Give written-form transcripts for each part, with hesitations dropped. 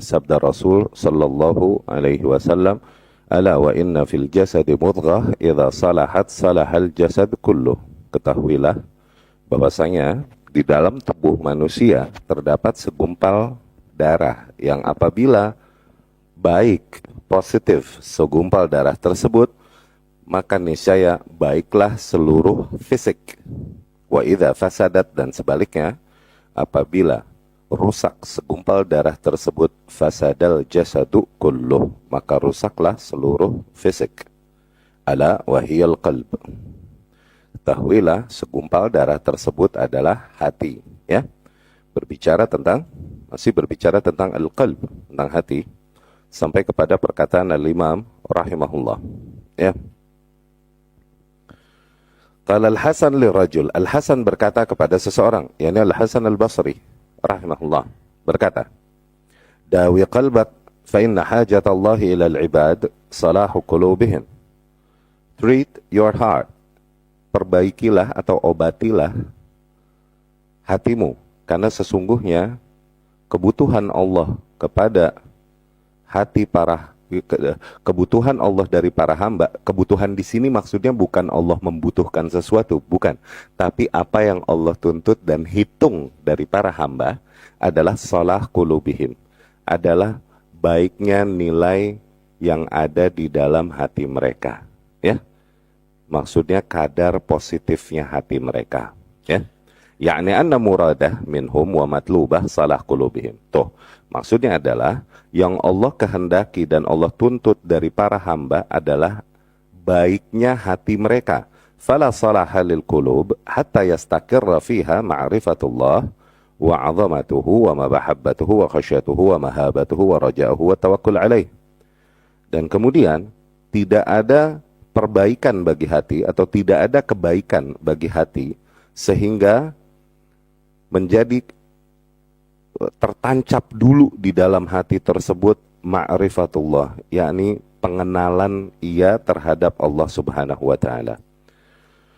Sabda Rasul sallallahu alaihi wasallam, "Ala wa inna fil jasadi mudghah idza salahat salahal jasad kulluh." Ketahuilah bahwasanya di dalam tubuh manusia terdapat segumpal darah yang apabila baik, positif segumpal darah tersebut, maka niscaya baiklah seluruh fisik. Wa idza fasadat, dan sebaliknya, apabila rusak segumpal darah tersebut, fasadal jasadu kulluh, maka rusaklah seluruh fisik. Ala wahiyal qalb. Ketahuilah segumpal darah tersebut adalah hati, ya. Masih berbicara tentang al-qalb, tentang hati, sampai kepada perkataan al-Imam rahimahullah, ya. Qala al-Hasan lirajul, Al-Hasan berkata kepada seseorang, yakni Al-Hasan al-Basri rahimahullah, berkata, "Dawi qalbak fa inna hajatallahi ila al-ibad salahu qulubihim." Treat your heart, perbaikilah atau obatilah hatimu, karena sesungguhnya kebutuhan Allah kepada hati kebutuhan Allah dari para hamba. Kebutuhan di sini maksudnya bukan Allah membutuhkan sesuatu, bukan, tapi apa yang Allah tuntut dan hitung dari para hamba adalah salah qulubihim, adalah baiknya nilai yang ada di dalam hati mereka, ya. Maksudnya kadar positifnya hati mereka, ya. Yakni anna muradah minhum wa matlubah salah qulubihim. Tuh, maksudnya adalah yang Allah kehendaki dan Allah tuntut dari para hamba adalah baiknya hati mereka. Fala salaha lil qulub hatta yastaqirra fiha ma'rifatullah wa 'azamatuhu wa mahabbatuhu wa khasyatuhu wa mahabatuhu wa raja'uhu wa tawakkul alaih. Dan kemudian tidak ada perbaikan bagi hati atau tidak ada kebaikan bagi hati sehingga menjadi tertancap dulu di dalam hati tersebut ma'rifatullah, yakni pengenalan ia terhadap Allah Subhanahu wa taala,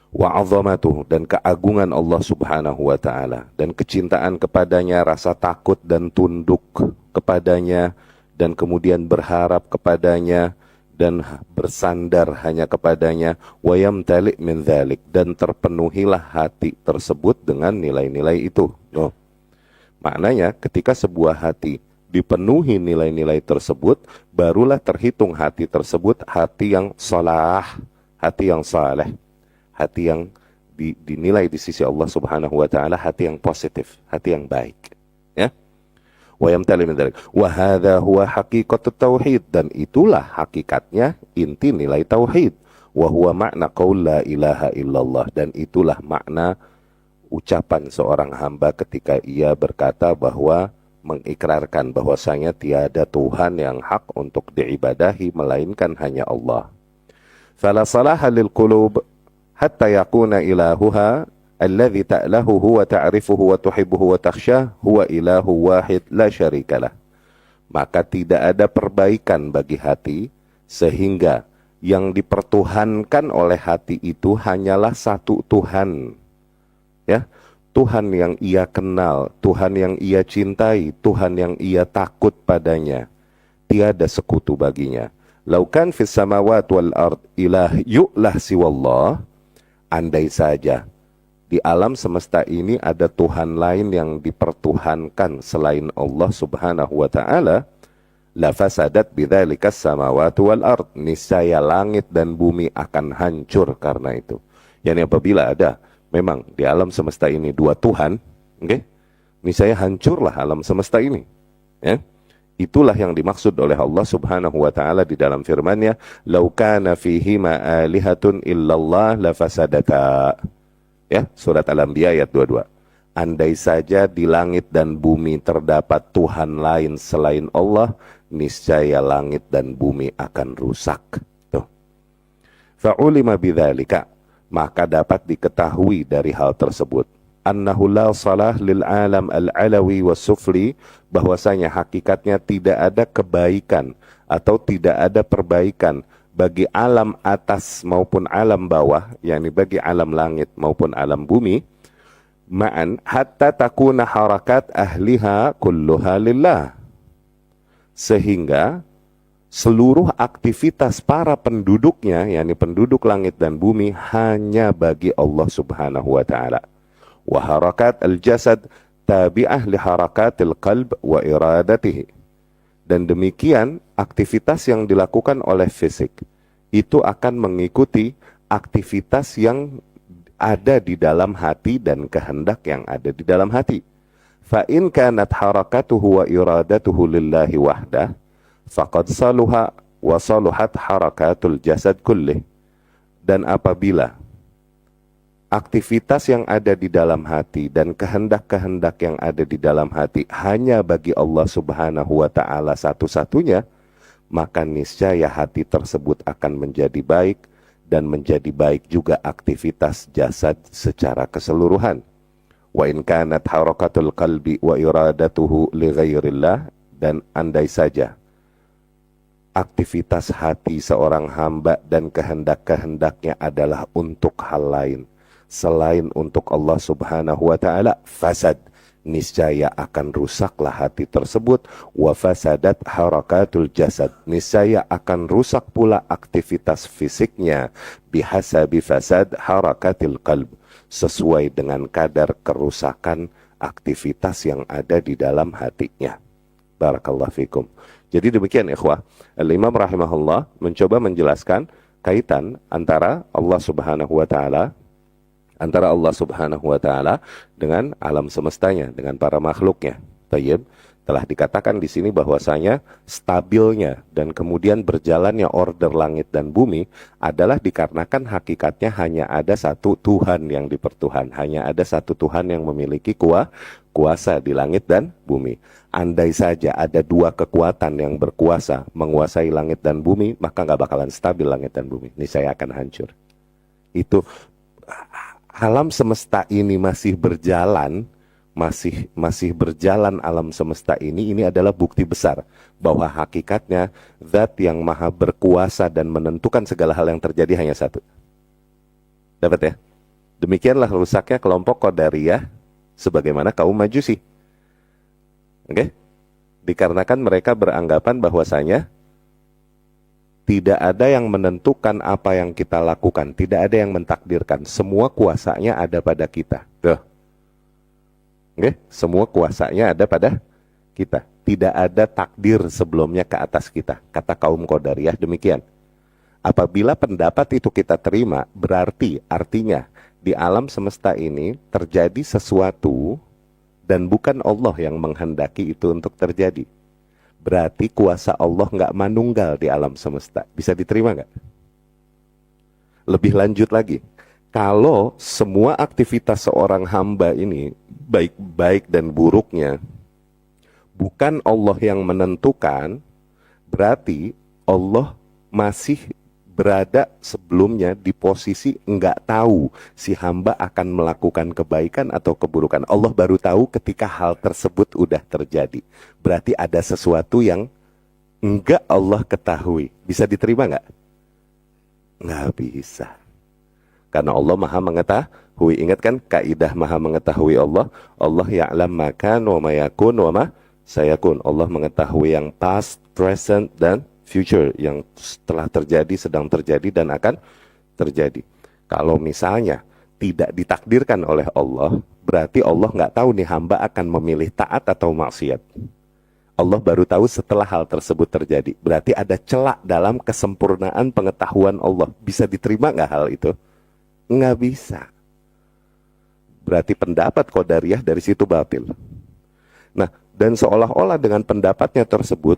wa 'azamatuh, dan keagungan Allah Subhanahu wa taala, dan kecintaan kepadanya, rasa takut dan tunduk kepadanya, dan kemudian berharap kepadanya dan bersandar hanya kepadanya, wa yamtali' min dzalik, dan terpenuhilah hati tersebut dengan nilai-nilai itu. Oh. Maknanya ketika sebuah hati dipenuhi nilai-nilai tersebut, barulah terhitung hati tersebut hati yang salah, hati yang saleh, hati yang dinilai di sisi Allah Subhanahu wa taala, hati yang positif, hati yang baik, ya. Wa yamtali min dzalik wa hadza huwa haqiqatut tauhid, dan itulah hakikatnya inti nilai tauhid. Wa huwa makna qaul la ilaha illallah, dan itulah makna ucapan seorang hamba ketika ia berkata bahwa mengikrarkan bahwasanya tiada Tuhan yang hak untuk diibadahi melainkan hanya Allah. Fala salaha lil qulub hatta yakuna ilahuha alladhi ta'lahuhu wa ta'rifuhu wa tuhibbuhu wa takhsyah huwa ilahu wahid la syarikalah. Maka tidak ada perbaikan bagi hati sehingga yang dipertuhankan oleh hati itu hanyalah satu Tuhan, ya. Tuhan yang ia kenal, Tuhan yang ia cintai, Tuhan yang ia takut padanya. Tiada sekutu baginya. Laukan fis samawati wal ard ilah yu'lah siwallah, andai saja di alam semesta ini ada Tuhan lain yang dipertuhankan selain Allah Subhanahu wa taala, la fasadat bidzalikas samawati wal ard, niscaya langit dan bumi akan hancur karena itu. Yani apabila ada memang di alam semesta ini dua Tuhan, okay, niscaya hancurlah alam semesta ini, ya. Itulah yang dimaksud oleh Allah Subhanahu wa taala di dalam firman-Nya, "Lau kana fihi ma alihatun illallah la fasadata." Ya, surat Al-Anbiya ayat 22. Andai saja di langit dan bumi terdapat Tuhan lain selain Allah, niscaya langit dan bumi akan rusak. Tuh. Fa'ulima bidzalika, maka dapat diketahui dari hal tersebut, annahu la salah lil alam al-alawi was-sufli, bahwasanya hakikatnya tidak ada kebaikan atau tidak ada perbaikan bagi alam atas maupun alam bawah, yakni bagi alam langit maupun alam bumi, ma'an hatta takuna harakat ahliha kulluha lillah, Sehingga seluruh aktivitas para penduduknya, yakni penduduk langit dan bumi, hanya bagi Allah Subhanahu wa ta'ala. Wa harakat al-jasad tabi'ah li harakatil qalb wa iradatihi. Dan demikian aktivitas yang dilakukan oleh fisik itu akan mengikuti aktivitas yang ada di dalam hati dan kehendak yang ada di dalam hati. Fa in kanat harakatuhu wa iradatuhu lillahi wahdah faqad saluha wa saluhat harakatul jasad kullih. Dan apabila aktivitas yang ada di dalam hati dan kehendak-kehendak yang ada di dalam hati hanya bagi Allah Subhanahu wa ta'ala satu-satunya, maka niscaya hati tersebut akan menjadi baik, dan menjadi baik juga aktivitas jasad secara keseluruhan. Wa in kanat harakatul qalbi wa iradatuhu li ghairillah, dan andai saja aktivitas hati seorang hamba dan kehendak-kehendaknya adalah untuk hal lain selain untuk Allah Subhanahu wa ta'ala, fasad, niscaya akan rusaklah hati tersebut. Wa fasadat harakatul jasad, niscaya akan rusak pula aktivitas fisiknya. Bihasabi fasad harakatil qalb, sesuai dengan kadar kerusakan aktivitas yang ada di dalam hatinya. Barakallahu fikum. Jadi demikian ikhwah, Al-Imam rahimahullah mencoba menjelaskan kaitan antara Allah Subhanahu wa ta'ala dengan alam semestanya, dengan para makhluknya. Tayyib, telah dikatakan di sini bahwasanya stabilnya dan kemudian berjalannya order langit dan bumi adalah dikarenakan hakikatnya hanya ada satu Tuhan yang dipertuhan, hanya ada satu Tuhan yang memiliki kuasa di langit dan bumi. Andai saja ada dua kekuatan yang berkuasa menguasai langit dan bumi, maka nggak bakalan stabil langit dan bumi. Ini saya akan hancur. Itu alam semesta ini masih berjalan, masih berjalan alam semesta ini adalah bukti besar bahwa hakikatnya zat yang maha berkuasa dan menentukan segala hal yang terjadi hanya satu. Dapat ya? Demikianlah rusaknya kelompok Qadariyah sebagaimana kaum Majusi. Oke? Dikarenakan mereka beranggapan bahwasanya tidak ada yang menentukan apa yang kita lakukan, tidak ada yang mentakdirkan. Semua kuasanya ada pada kita. Tuh. Oke? Semua kuasanya ada pada kita. Tidak ada takdir sebelumnya ke atas kita. Kata kaum Qadariyah demikian. Apabila pendapat itu kita terima, berarti artinya di alam semesta ini terjadi sesuatu dan bukan Allah yang menghendaki itu untuk terjadi. Berarti kuasa Allah nggak manunggal di alam semesta. Bisa diterima nggak? Lebih lanjut lagi, kalau semua aktivitas seorang hamba ini, baik-baik dan buruknya, bukan Allah yang menentukan, berarti Allah masih berada sebelumnya di posisi nggak tahu si hamba akan melakukan kebaikan atau keburukan. Allah baru tahu ketika hal tersebut udah terjadi. Berarti ada sesuatu yang enggak Allah ketahui. Bisa diterima nggak? Nggak bisa. Karena Allah maha mengetahui. Ingat kan kaidah maha mengetahui Allah. Allah ya'lam ma kan wa ma yakun wa ma sayakun. Allah mengetahui yang past, present, dan future, yang telah terjadi, sedang terjadi, dan akan terjadi. Kalau misalnya tidak ditakdirkan oleh Allah, berarti Allah nggak tahu nih hamba akan memilih taat atau maksiat. Allah baru tahu setelah hal tersebut terjadi. Berarti ada celah dalam kesempurnaan pengetahuan Allah. Bisa diterima nggak hal itu? Nggak bisa. Berarti pendapat Qadariyah dari situ batil. Nah, dan seolah-olah dengan pendapatnya tersebut,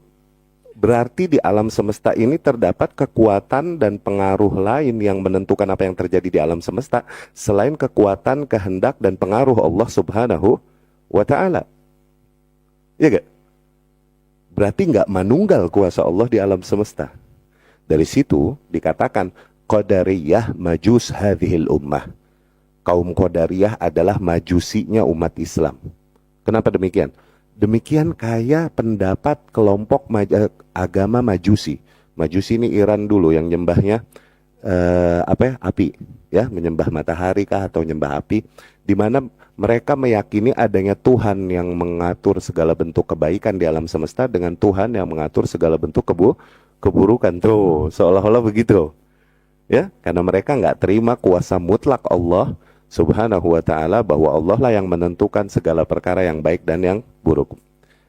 berarti di alam semesta ini terdapat kekuatan dan pengaruh lain yang menentukan apa yang terjadi di alam semesta selain kekuatan, kehendak, dan pengaruh Allah Subhanahu wa ta'ala. Iya gak? Berarti nggak manunggal kuasa Allah di alam semesta. Dari situ dikatakan Qadariyah majus hadhil ummah. Kaum Qadariyah adalah majusinya umat Islam. Kenapa demikian? Demikian kaya pendapat kelompok agama Majusi. Majusi ini Iran dulu yang nyembahnya api, ya, menyembah matahari kah atau menyembah api, di mana Mereka meyakini adanya Tuhan yang mengatur segala bentuk kebaikan di alam semesta dengan Tuhan yang mengatur segala bentuk keburukan. Tuh, seolah-olah begitu. Ya, karena mereka nggak terima kuasa mutlak Allah Subhanahu wa ta'ala, bahwa Allah lah yang menentukan segala perkara yang baik dan yang buruk.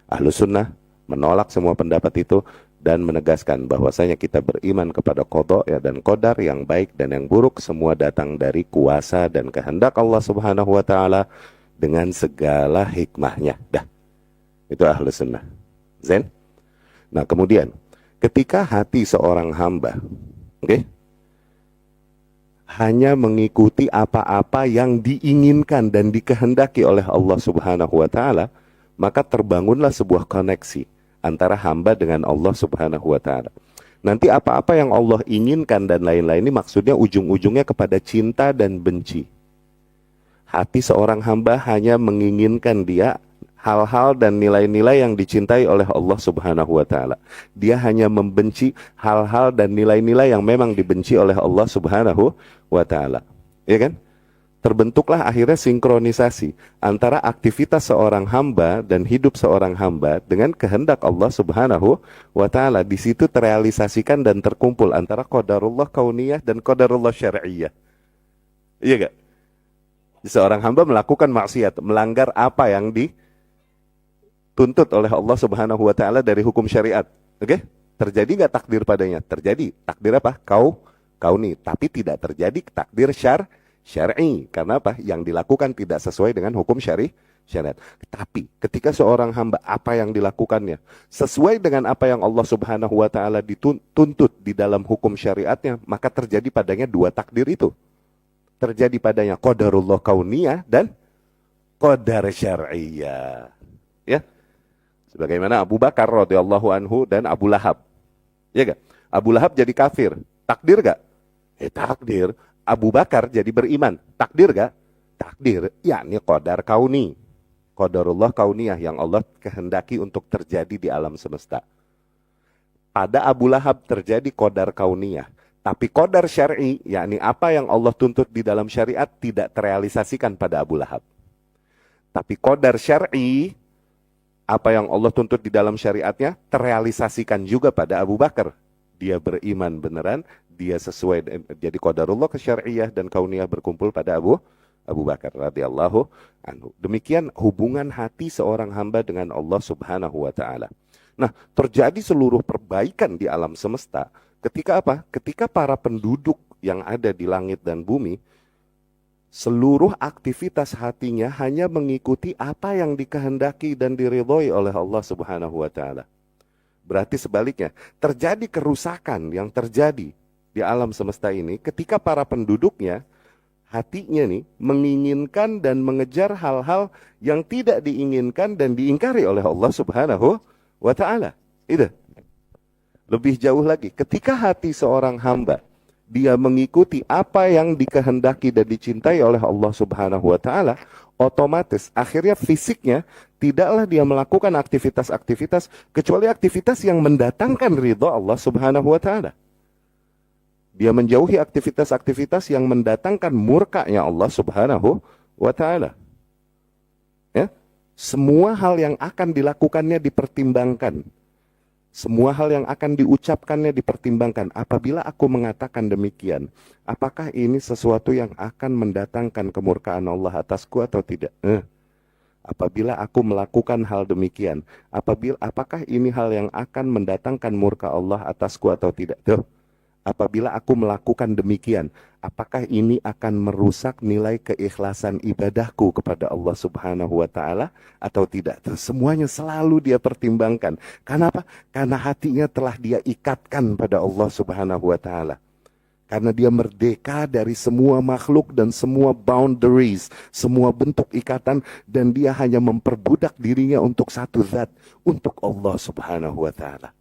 Ahlus sunnah menolak semua pendapat itu dan menegaskan bahwasanya kita beriman kepada qada ya dan qadar, yang baik dan yang buruk semua datang dari kuasa dan kehendak Allah Subhanahu wa taala dengan segala hikmahnya. Dah. Itu Ahlus sunnah. Zen. Nah, kemudian ketika hati seorang hamba, oke, hanya mengikuti apa-apa yang diinginkan dan dikehendaki oleh Allah Subhanahu wa taala, maka terbangunlah sebuah koneksi antara hamba dengan Allah Subhanahu wa ta'ala. Nanti apa-apa yang Allah inginkan dan lain-lain ini maksudnya ujung-ujungnya kepada cinta dan benci. Hati seorang hamba hanya menginginkan dia hal-hal dan nilai-nilai yang dicintai oleh Allah Subhanahu wa ta'ala. Dia hanya membenci hal-hal dan nilai-nilai yang memang dibenci oleh Allah Subhanahu wa ta'ala. Ya kan? Terbentuklah akhirnya sinkronisasi antara aktivitas seorang hamba dan hidup seorang hamba dengan kehendak Allah Subhanahu wa ta'ala. Di situ terrealisasikan dan terkumpul antara qadarullah kauniyah dan qadarullah syar'iyah. Iya gak? Seorang hamba melakukan maksiat, melanggar apa yang dituntut oleh Allah Subhanahu wa ta'ala dari hukum syariat. Oke? Terjadi gak takdir padanya? Terjadi. Takdir apa? Kauni. Tapi tidak terjadi takdir syar'i. Karena apa? Yang dilakukan tidak sesuai dengan hukum syariat. Tapi ketika seorang hamba apa yang dilakukannya sesuai dengan apa yang Allah Subhanahu wa ta'ala dituntut di dalam hukum syariatnya, maka terjadi padanya dua takdir itu. Terjadi padanya qadarullah kauniyah dan qadar syar'iyah. Ya. Sebagaimana Abu Bakar radhiyallahu anhu dan Abu Lahab. Ya gak? Abu Lahab jadi kafir. Takdir gak? Takdir. Abu Bakar jadi beriman. Takdir gak? Takdir, yakni qadar kauni. Qadarullah kauniyah yang Allah kehendaki untuk terjadi di alam semesta. Pada Abu Lahab terjadi qadar kauniyah. Tapi qadar syar'i, yakni apa yang Allah tuntut di dalam syariat tidak terrealisasikan pada Abu Lahab. Tapi qadar syar'i, apa yang Allah tuntut di dalam syariatnya terrealisasikan juga pada Abu Bakar. Dia beriman beneran, dia sesuai, jadi qadarullah syar'iyah dan kauniyah berkumpul pada Abu Bakar radhiyallahu anhu. Demikian hubungan hati seorang hamba dengan Allah Subhanahu wa ta'ala. Nah, terjadi seluruh perbaikan di alam semesta ketika apa? Ketika para penduduk yang ada di langit dan bumi, seluruh aktivitas hatinya hanya mengikuti apa yang dikehendaki dan diridhoi oleh Allah Subhanahu wa ta'ala. Berarti sebaliknya, terjadi kerusakan yang terjadi di alam semesta ini ketika para penduduknya, hatinya nih, menginginkan dan mengejar hal-hal yang tidak diinginkan dan diingkari oleh Allah Subhanahu wa ta'ala. Itu. Lebih jauh lagi, ketika hati seorang hamba, dia mengikuti apa yang dikehendaki dan dicintai oleh Allah Subhanahu wa ta'ala, otomatis akhirnya fisiknya tidaklah dia melakukan aktivitas-aktivitas kecuali aktivitas yang mendatangkan ridha Allah Subhanahu wa ta'ala. Dia menjauhi aktivitas-aktivitas yang mendatangkan murkanya Allah Subhanahu wa ta'ala. Ya? Semua hal yang akan dilakukannya dipertimbangkan. Semua hal yang akan diucapkannya dipertimbangkan. Apabila aku mengatakan demikian, apakah ini sesuatu yang akan mendatangkan kemurkaan Allah atasku atau tidak? Apabila aku melakukan hal demikian, apakah ini hal yang akan mendatangkan murka Allah atasku atau tidak? Apabila aku melakukan demikian, apakah ini akan merusak nilai keikhlasan ibadahku kepada Allah Subhanahu wa ta'ala atau tidak? Semuanya selalu dia pertimbangkan. Kenapa? Karena hatinya telah dia ikatkan pada Allah Subhanahu wa ta'ala. Karena dia merdeka dari semua makhluk dan semua boundaries, semua bentuk ikatan, dan dia hanya memperbudak dirinya untuk satu zat, untuk Allah Subhanahu wa ta'ala.